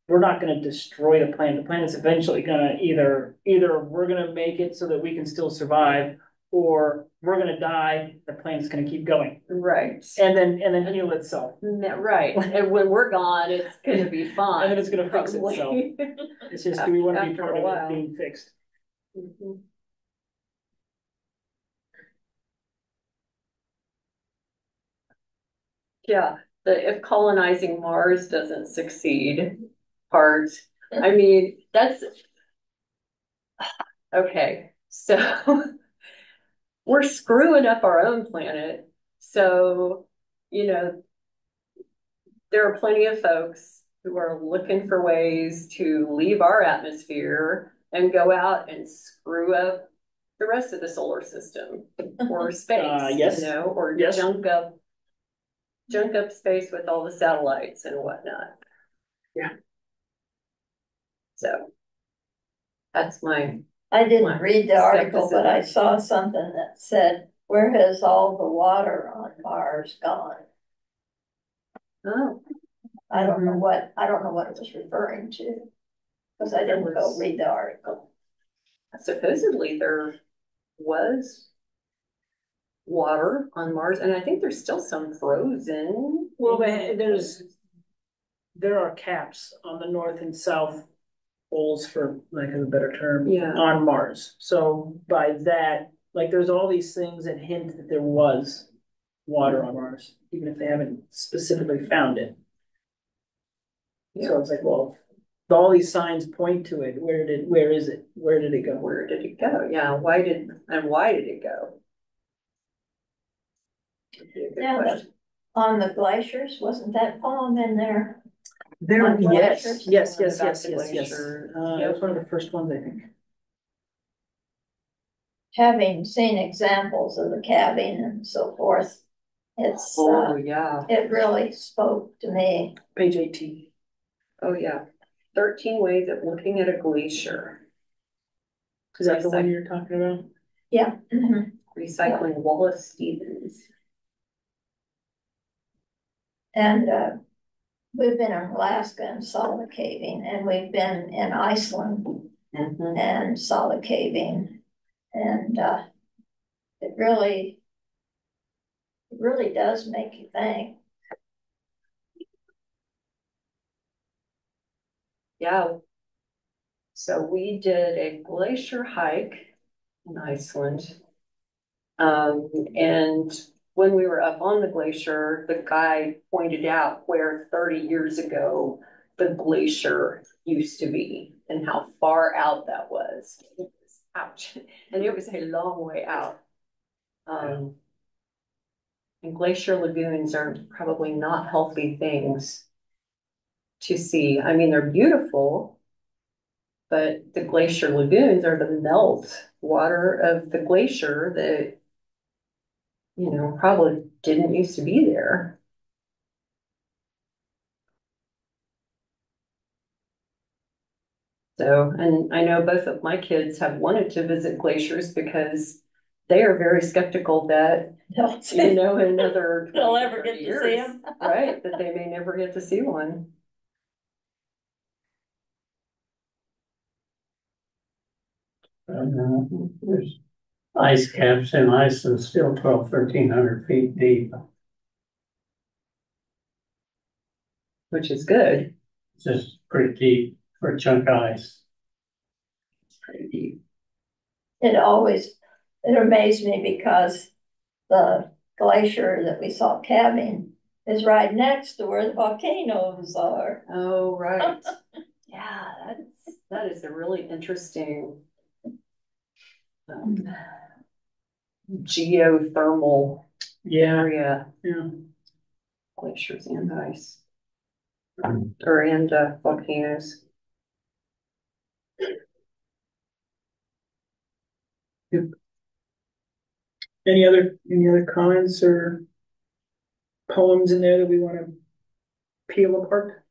we're not going to destroy the planet. The planet's eventually going to either we're going to make it so that we can still survive, or we're going to die. The planet's going to keep going, right, and then heal itself. Right, and when we're gone, it's going to be fine, and then it's going to fix itself. It's just, do we want to be part of it being fixed? Yeah, if colonizing Mars doesn't succeed part, I mean, that's okay. So we're screwing up our own planet. So, there are plenty of folks who are looking for ways to leave our atmosphere and go out and screw up the rest of the solar system or space, yes. or yes. junk up space with all the satellites and whatnot. Yeah. So that's my. I didn't read the article, but I saw something that said, "Where has all the water on Mars gone?" Oh, I don't know what it was referring to, because I didn't go read the article. Supposedly there was water on Mars, and I think there's still some frozen. Well, there are caps on the north and south poles, for lack of a better term, on Mars. So by that, like, there's all these things that hint that there was water on Mars, even if they haven't specifically found it. Yeah. So it's like, well, all these signs point to it. Where is it? Where did it go? Where did it go? Yeah. Why did it go? Yeah, on the glaciers, wasn't that poem in there? Yes. It was one of the first ones, I think. Having seen examples of the calving and so forth, it's it really spoke to me. Page 18. Oh yeah, 13 ways of looking at a glacier. Is that the one you're talking about? Yeah. Recycling Wallace Stevens. And we've been in Alaska and saw the caving, and we've been in Iceland and saw the caving, and it really does make you think. Yeah. So we did a glacier hike in Iceland. And when we were up on the glacier, the guy pointed out where 30 years ago the glacier used to be and how far out that was. Ouch. And it was a long way out. And glacier lagoons are probably not healthy things to see. I mean, they're beautiful, but the glacier lagoons are the melt water of the glacier that, you know, probably didn't used to be there. So, and I know both of my kids have wanted to visit glaciers because they are very skeptical that, you know, in another they'll ever get to years, see them. right, that they may never get to see one. There's ice caps in Iceland still 1,200 to 1,300 feet deep. Which is good. It's just pretty deep for a chunk of ice. It's pretty deep. It amazed me because the glacier that we saw calving is right next to where the volcanoes are. Oh, right. Yeah, that is a really interesting geothermal area. Yeah. Glaciers and ice. Or and volcanoes. Yep. Any other comments or poems in there that we want to peel apart?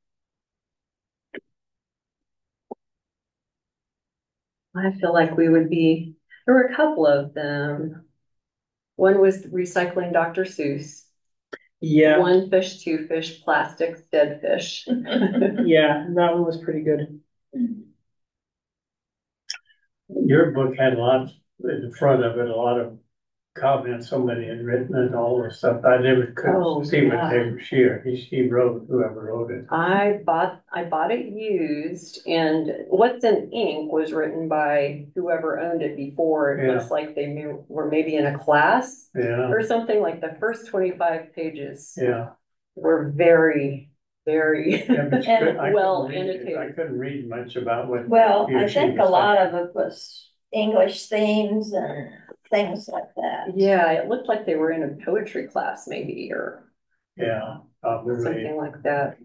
I feel like we would be, there were a couple of them. One was recycling Dr. Seuss. Yeah. One fish, two fish, plastics, dead fish. Yeah, that one was pretty good. Your book had lots in the front of it, a lot of comments somebody had written and all this stuff. I never could see what they were sharing. She wrote, whoever wrote it. I bought it used, and what's in ink was written by whoever owned it before. It looks like they were maybe in a class or something. Like the first 25 pages were very, very well annotated. I couldn't read much about what. Well, I think a lot of it was English themes and things like that. Yeah, it looked like they were in a poetry class maybe, or something like that.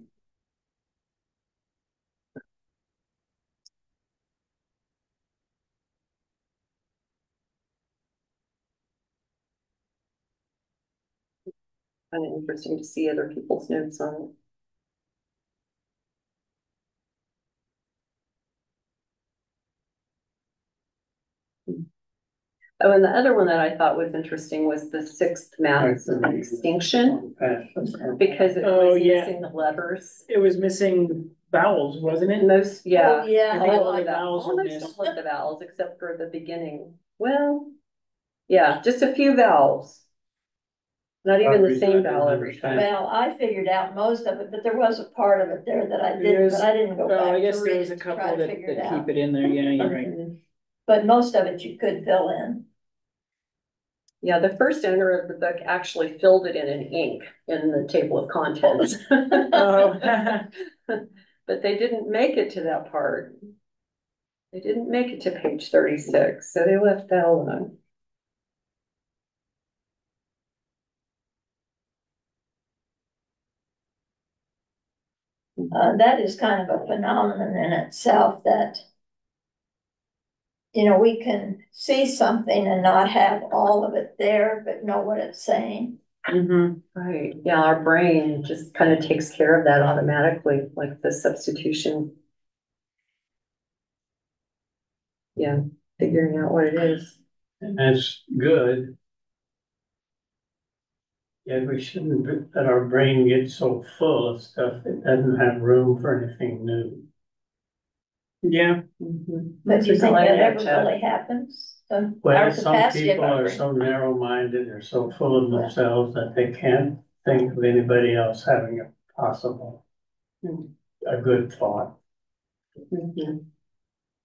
Kind of interesting to see other people's notes on it. Oh, and the other one that I thought was interesting was the sixth mass of extinction, because it was missing the letters. It was missing vowels, wasn't it? Most, yeah. Oh, yeah. I think all All the vowels were almost missed. all of the vowels except for the beginning. Well, yeah, just a few vowels. Not even the same vowel every time. Well, I figured out most of it, but there was a part of it there that I didn't, but I didn't go back. I guess to there read was a it to try couple to that figure it keep out. it in there. Yeah, you're right. But most of it you could fill in. Yeah, the first owner of the book actually filled it in ink in the table of contents. Oh. But they didn't make it to that part. They didn't make it to page 36, so they left that alone. That is kind of a phenomenon in itself that, you know, we can see something and not have all of it there, but know what it's saying. Right. Yeah, our brain just kind of takes care of that automatically, like the substitution. Yeah, figuring out what it is. And that's good. Yeah, we shouldn't let our brain get so full of stuff it doesn't have room for anything new. Yeah. But do you think that ever really happens? Well, some people are so narrow-minded, they're so full of themselves that they can't think of anybody else having a possible, a good thought.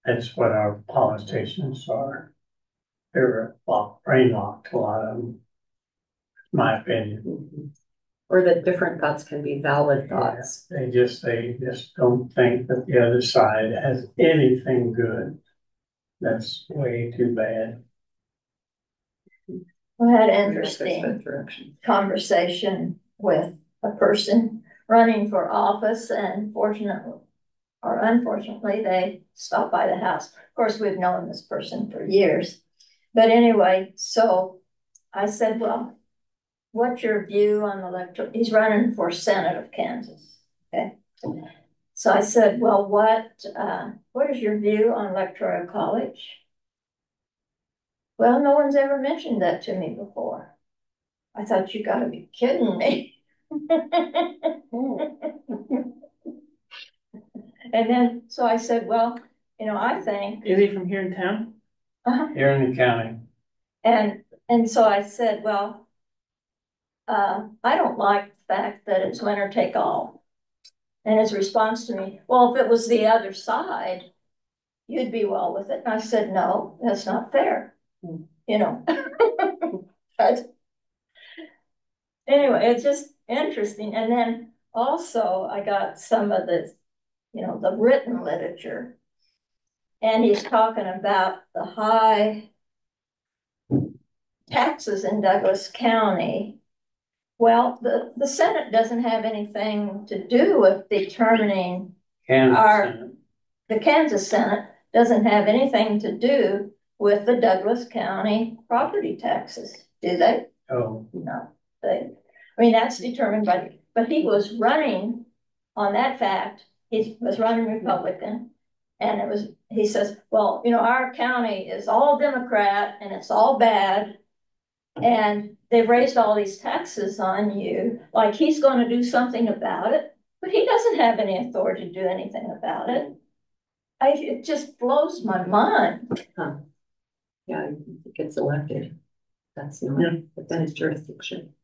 That's what our politicians are. They're brain locked, a lot of them, my opinion. Or that different thoughts can be valid thoughts. They just don't think that the other side has anything good. That's way too bad. We had an interesting conversation with a person running for office, and fortunately or unfortunately, they stopped by the house. Of course, we've known this person for years. But anyway, so I said, well, what's your view on electoral? He's running for Senate of Kansas. Okay. So I said, well, what is your view on electoral college? Well, no one's ever mentioned that to me before. I thought, you gotta be kidding me. And then, so I said, well, I think. Is he from here in town? Here in the county. And so I said, well, I don't like the fact that it's winner take all. And his response to me, well, if it was the other side, you'd be well with it. And I said, no, that's not fair. But anyway, it's just interesting. And then also I got some of the written literature. And he's talking about the high taxes in Douglas County. Well, the Senate doesn't have anything to do with determining the Kansas Senate doesn't have anything to do with the Douglas County property taxes, do they? Oh. No, that's determined by, but he was running on that fact. He was running Republican. And he says, well, our county is all Democrat and it's all bad. And they've raised all these taxes on you. Like he's going to do something about it, but he doesn't have any authority to do anything about it. It just blows my mind. Huh. Yeah, he gets elected. That's not within his jurisdiction.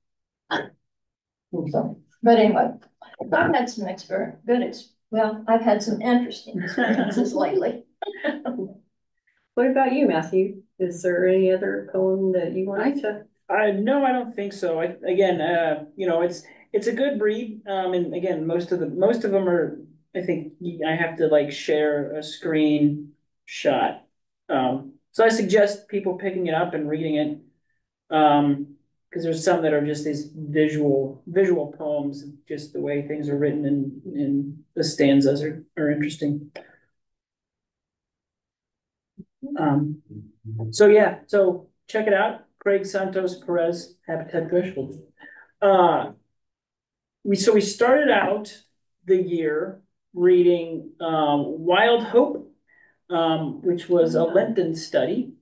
So, but anyway, I've had some I've had some interesting experiences lately. What about you, Matthew? Is there any other poem that you wanted to? No, I don't think so. It's a good read. And again, most of them are. I think I have to share a screen shot. So I suggest people picking it up and reading it. Because there's some that are just these visual poems, just the way things are written in the stanzas are interesting. So check it out. Craig Santos Perez, Habitat Threshold. We started out the year reading Wild Hope, which was a Lenten study.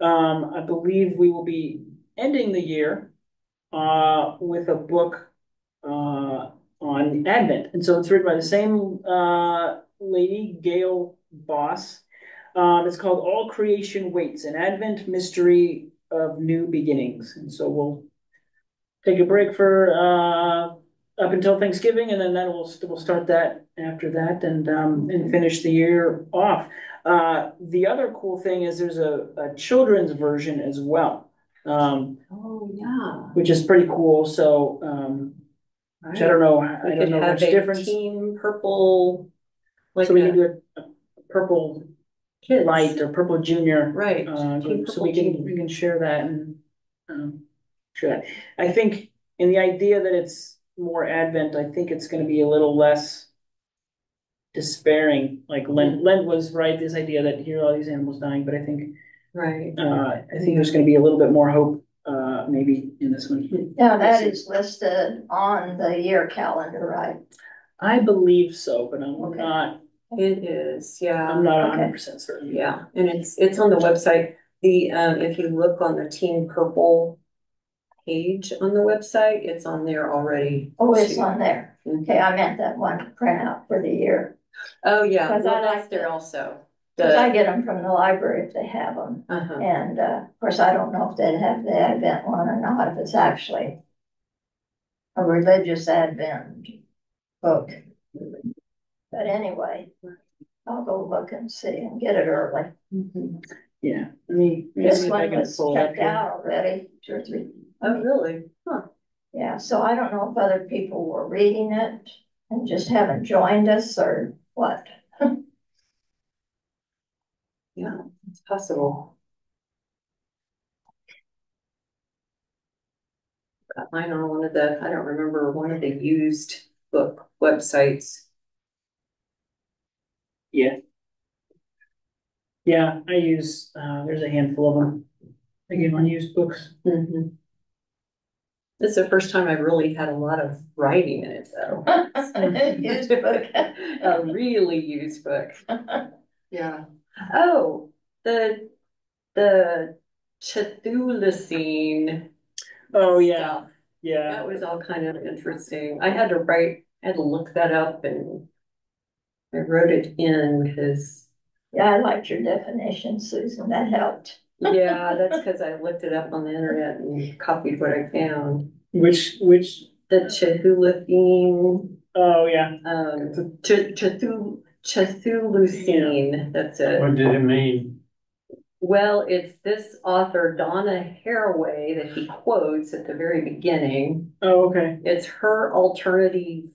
I believe we will be ending the year with a book on Advent. And so it's written by the same lady, Gail Boss. It's called All Creation Waits, an Advent Mystery of New Beginnings. And so we'll take a break for up until Thanksgiving, and then we'll start that after that and finish the year off. The other cool thing is there's a children's version as well. Which is pretty cool. So which I don't know. I don't know which difference. Team Purple. So we can do a Purple Kids. Light or Purple Junior. Right. So we can share that and share that. I think in the idea that it's more Advent, I think it's going to be a little less despairing. Like Lent was right. This idea that here are all these animals dying, but I think I think there's going to be a little bit more hope. Maybe in this one. Yeah, that is listed on the year calendar, right? I believe so, but I'm not. It is, yeah. I'm not 100% certain. Yeah, and it's on the website. If you look on the Team Purple page on the website, it's on there already. Oh, it's on there. Okay, I meant that one printout for the year. Oh yeah, that's there also. Because I get them from the library if they have them. And of course, I don't know if they'd have the Advent one or not, if it's actually a religious Advent book. But anyway, I'll go look and see and get it early. Yeah, maybe This if I one can was pull it up checked here. out already, 2 or 3. Oh, really? Huh. Yeah, so I don't know if other people were reading it and just haven't joined us or what. Yeah, it's possible. Got mine on one of the, I don't remember, one of the used book websites. Yeah. Yeah, I use, there's a handful of them. I get on used books. This is the first time I've really had a lot of writing in it, though. Used book. A really used book. Yeah. Oh, the Cthulhu Oh, yeah, stuff. yeah. That was all kind of interesting. I had to look that up, and I wrote it in because. Yeah, I liked your definition, Susan, that helped. Yeah, that's because I looked it up on the internet and copied what I found. Which, The Cthulhu. oh, yeah. Cthulhu, that's it. What did it mean? Well, it's this author, Donna Haraway, that he quotes at the very beginning. Oh, okay. It's her alternative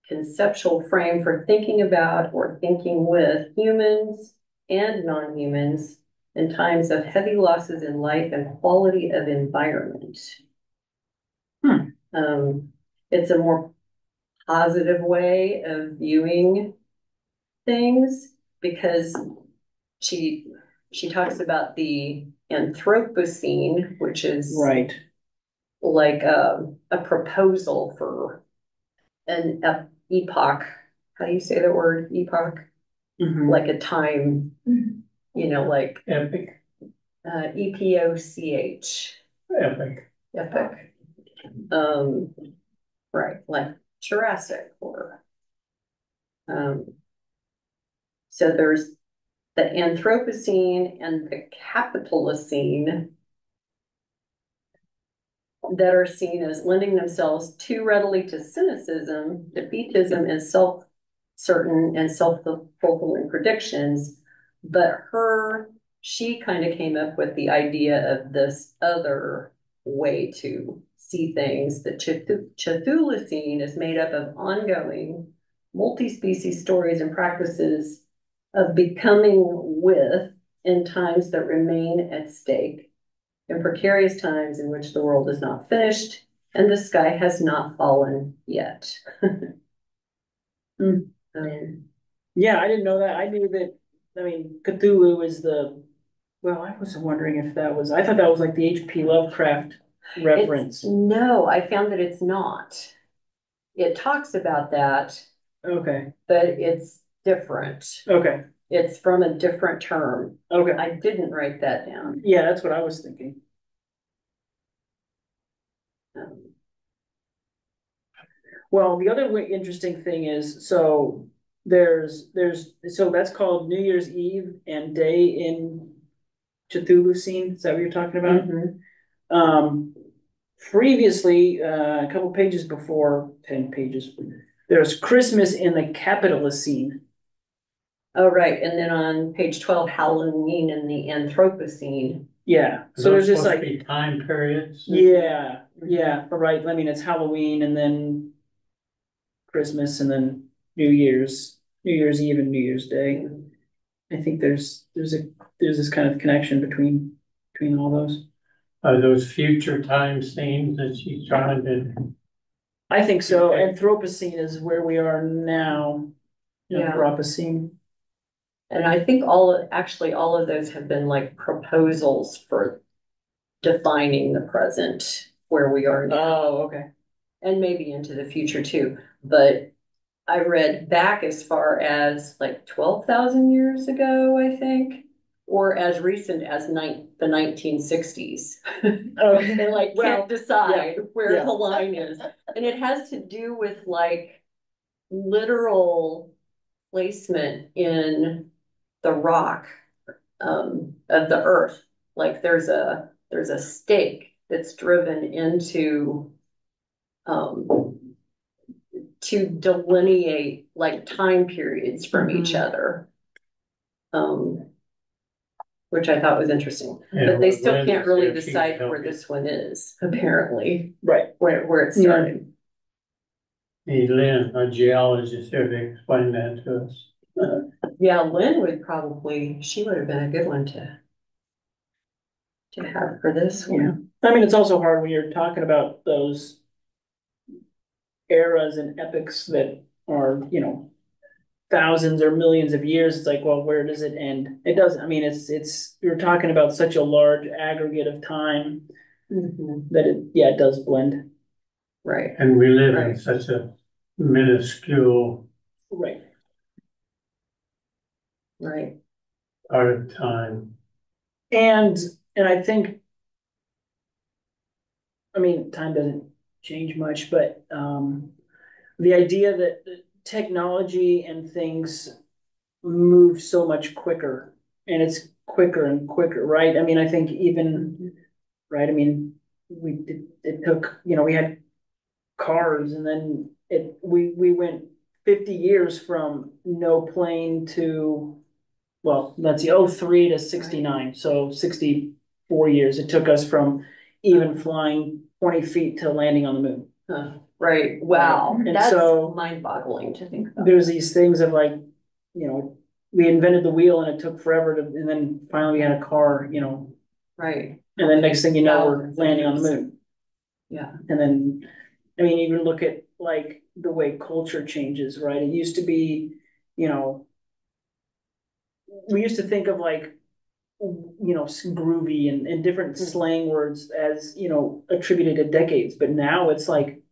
conceptual frame for thinking about or thinking with humans and non-humans in times of heavy losses in life and quality of environment. It's a more positive way of viewing things because she talks about the Anthropocene, which is Right. like a proposal for an epoch. How do you say the word epoch? Like a time, like Epic. EPOCH. Epic. Epic. Right, like Jurassic or so there's the Anthropocene and the Capitalocene that are seen as lending themselves too readily to cynicism, defeatism, and self-certain and self-fulfilling predictions. But she kind of came up with the idea of this other way to see things. The Cthulhucene is made up of ongoing multi-species stories and practices of becoming with in times that remain at stake, in precarious times in which the world is not finished and the sky has not fallen yet. Yeah, I didn't know that. I knew that, Cthulhu is well, I was wondering if I thought that was like the H.P. Lovecraft reference. No, I found that it's not. It talks about that. Okay. But it's different. Okay. It's from a different term. Okay. I didn't write that down. Yeah, that's what I was thinking. Well, the other interesting thing is, so that's called New Year's Eve and Day in Cthulhucene. Is that what you're talking about? Previously, a couple pages before, 10 pages, there's Christmas in the Capitalocene. Oh, right. And then on page 12, Halloween in the Anthropocene. Yeah. So there's just like time periods. Yeah. Yeah. But right. It's Halloween and then Christmas and then New Year's Eve and New Year's Day. I think there's this kind of connection between all those. Are those future time scenes that she's trying to? I think so. Anthropocene is where we are now. Yeah. Anthropocene. And I think all of those have been like proposals for defining the present where we are now. Oh, okay. And maybe into the future too. But I read back as far as like 12,000 years ago, I think, or as recent as the 1960s. Okay. They can't decide where the line is. And it has to do with like literal placement in the rock of the earth. Like there's a stake that's driven into to delineate like time periods from each other. Which I thought was interesting, Yeah, but they well, still Lynn can't was really there, she decide could where help you. this one is, apparently, Right. where it started. Need Lynn, a geologist, here to explain that to us. Yeah, Lynn she would have been a good one to have for this one. I mean, it's also hard when you're talking about those eras and epics that are, thousands or millions of years. It's like, well, where does it end? It doesn't. I mean, you're talking about such a large aggregate of time that it does blend. Right. And we live in such a minuscule Right. part of time. And I think, I mean, time doesn't change much, but the idea that technology and things move so much quicker, and it's quicker and quicker, right? I mean, I think even, right, I mean, it took, we had cars, and then we went 50 years from no plane to, well, let's see, 03 to 69, so 64 years it took us from even flying 20 feet to landing on the moon. Right. Wow. And that's so mind-boggling to think about. There's these things of like, we invented the wheel and it took forever and then finally we had a car, Right. And then next thing you know, we're landing on the moon. Yeah. And then, I mean, even look at like the way culture changes, right? It used to be, we used to think of like, groovy and different slang words as, attributed to decades, but now it's like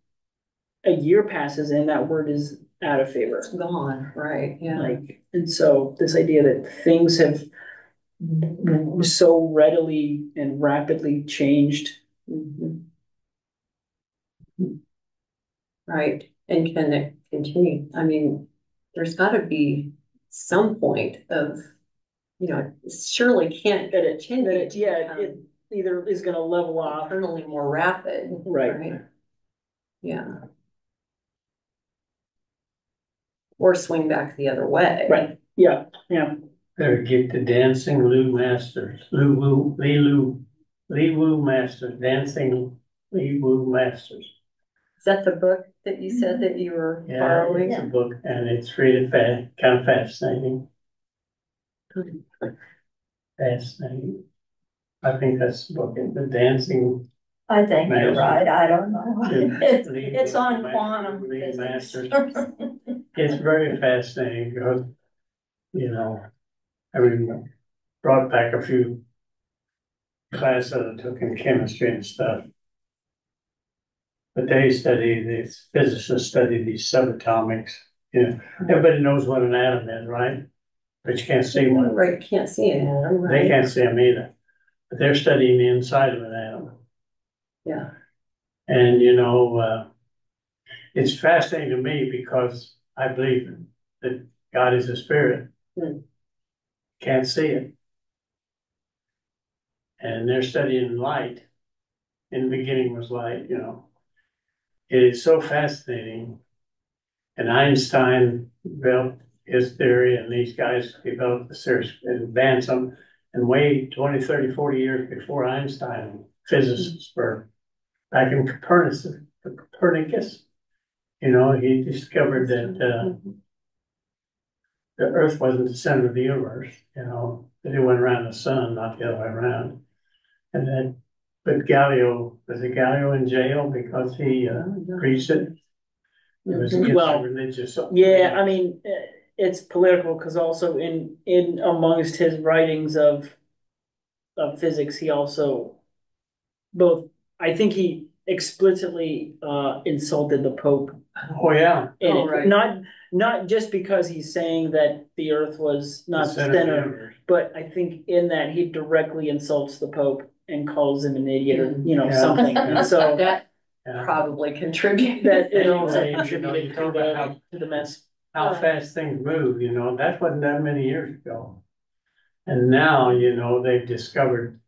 a year passes and that word is out of favor. It's gone, right? Yeah. Like, and so this idea that things have so readily and rapidly changed. Right. And can it continue? I mean, there's got to be some point of, surely can't continue. It either is going to level off, eternally more rapid. Right. Yeah. Or swing back the other way. Right. Yeah. Yeah. Better get the dancing Lou Masters. Lee Woo Masters. Dancing Lee Woo Masters. Is that the book that you said that you were borrowing? It's a book and it's really kind of fascinating. Fascinating. I think that's the book, the dancing. I think you're right. I don't know. It's on Lee quantum physics. Masters. It's very fascinating because, I mean, brought back a few classes that I took in chemistry and stuff. But these physicists study these subatomics. Everybody knows what an atom is, right? But you can't see one. Right, can't see it. Right. They can't see them either. But they're studying the inside of an atom. Yeah. And, it's fascinating to me because I believe that God is a spirit. Can't see it. And they're studying light. In the beginning was light, It is so fascinating. And Einstein built his theory, and these guys developed the series and advanced them. And way 20, 30, 40 years before Einstein, physicists were back in Copernicus. He discovered that the Earth wasn't the center of the universe, that it went around the sun, not the other way around. And then, but was it Galileo in jail because he preached it? It was against religious. Yeah, I mean, it's political because also in amongst his writings of physics, he also I think he explicitly insulted the Pope. Oh yeah. Right. Not just because he's saying that the Earth was not the center, but I think in that he directly insults the Pope and calls him an idiot or something. And so that probably contributed. That it also contributed to the mess. How fast things move, that wasn't that many years ago. And now, they've discovered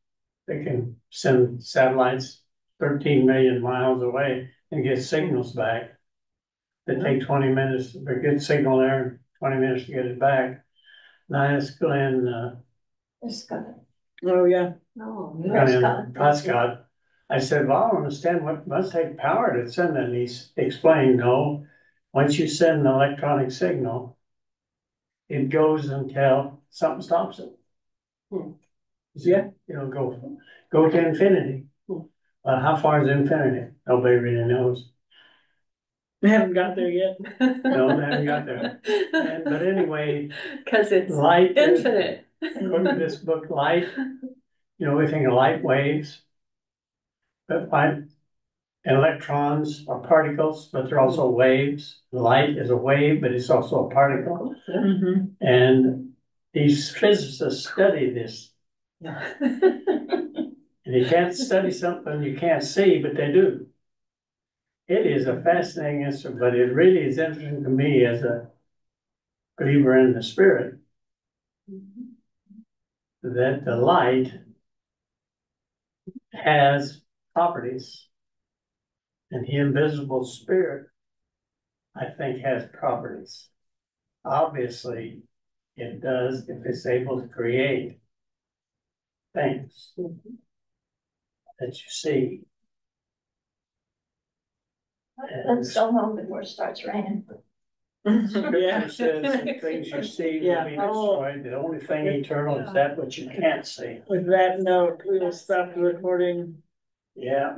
they can send satellites 13 million miles away and get signals back that take 20 minutes, a good signal there, 20 minutes to get it back. Nice Glenn, It's got, Oh, yeah. Oh, Prescott. I said, well, I don't understand what must take power to send that. And he's explained, no, once you send an electronic signal, it goes until something stops it. Yeah. You know, go to infinity. How far is infinity? Nobody really knows. They haven't got there yet. No, they haven't got there. But anyway, Cause it's light, infinite. according to this book, light, you know, we think of light waves. But light, electrons are particles, but they're also waves. Light is a wave, but it's also a particle. Mm-hmm. And these physicists study this. And you can't study something you can't see, but they do. It is a fascinating answer, but it really is interesting to me as a believer in the spirit that the light has properties. And the invisible spirit, I think, has properties. Obviously, it does if it's able to create things that you see. let's go home before it starts raining. Scripture says the things you see will be destroyed. The only thing eternal is that which you can't see. With that note, we will stop the recording. Yeah.